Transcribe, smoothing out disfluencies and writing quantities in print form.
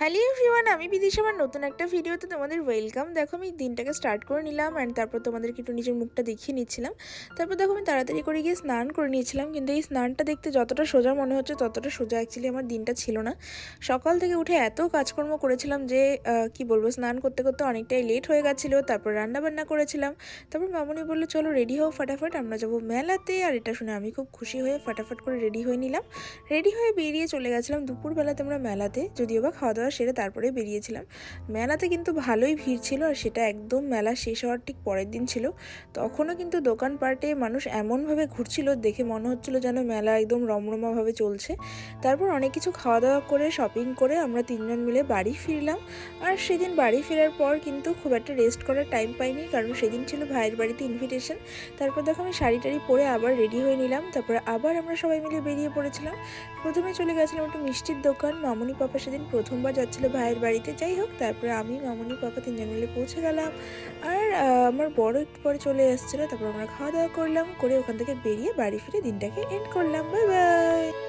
Hello everyone, আমি বিদিশা। আমার নতুন একটা ভিডিওতে তোমাদের ওয়েলকাম। দেখো, আমি দিনটাকে স্টার্ট করে নিলাম অ্যান্ড তারপর তোমাদেরকে একটু নিজের মুখটা দেখিয়ে নিচ্ছিলাম। তারপর দেখো, আমি তাড়াতাড়ি করে গিয়ে স্নান করে নিয়েছিলাম, কিন্তু এই স্নানটা দেখতে যতটা সোজা মনে হচ্ছে ততটা সোজা অ্যাকচুয়ালি আমার দিনটা ছিল না। সকাল থেকে উঠে এত কাজকর্ম করেছিলাম যে কি বলবো, স্নান করতে করতে অনেকটাই লেট হয়ে গেছিলো। তারপর রান্নাবান্না করেছিলাম। তারপর মামনি বললো চলো রেডি হও ফটাফট, আমরা যাবো মেলাতে। আর এটা শুনে আমি খুব খুশি হয়ে ফটাফট করে রেডি হয়ে নিলাম। রেডি হয়ে বেরিয়ে চলে গেছিলাম দুপুরবেলাতে আমরা মেলাতে, যদিও বা খাওয়া দাওয়া সেরে তারপরে বেরিয়েছিলাম। মেলাতে কিন্তু ভালোই ভিড় ছিল, আর সেটা একদম মেলা শেষ হওয়ার ঠিক পরের দিন ছিল। তখনও কিন্তু দোকানপাটে মানুষ এমনভাবে ঘুরছিল, দেখে মনে হচ্ছিল যেন মেলা একদম রমরমাভাবে চলছে। তারপর অনেক কিছু খাওয়া দাওয়া করে শপিং করে আমরা তিনজন মিলে বাড়ি ফিরলাম। আর সেদিন বাড়ি ফেরার পর কিন্তু খুব একটা রেস্ট করার টাইম পাইনি, কারণ সেদিন ছিল ভাইয়ের বাড়িতে ইনভিটেশন। তারপর দেখো, আমি শাড়ি টাড়ি পরে আবার রেডি হয়ে নিলাম। তারপরে আবার আমরা সবাই মিলে বেরিয়ে পড়েছিলাম। প্রথমে চলে গেছিলাম একটু মিষ্টির দোকান। মামনি পাপা সেদিন প্রথমবার যাচ্ছিল ভাইয়ের বাড়িতে। যাই হোক, তারপরে আমি, মামনি, পাপা তিনজন মিলে পৌঁছে গেলাম। আর আমার বড় একটু পরে চলে এসেছিলো। তারপর আমরা খাওয়া দাওয়া করলাম, করে ওখান থেকে বেরিয়ে বাড়ি ফিরে দিনটাকে এন্ড করলাম। Bye bye.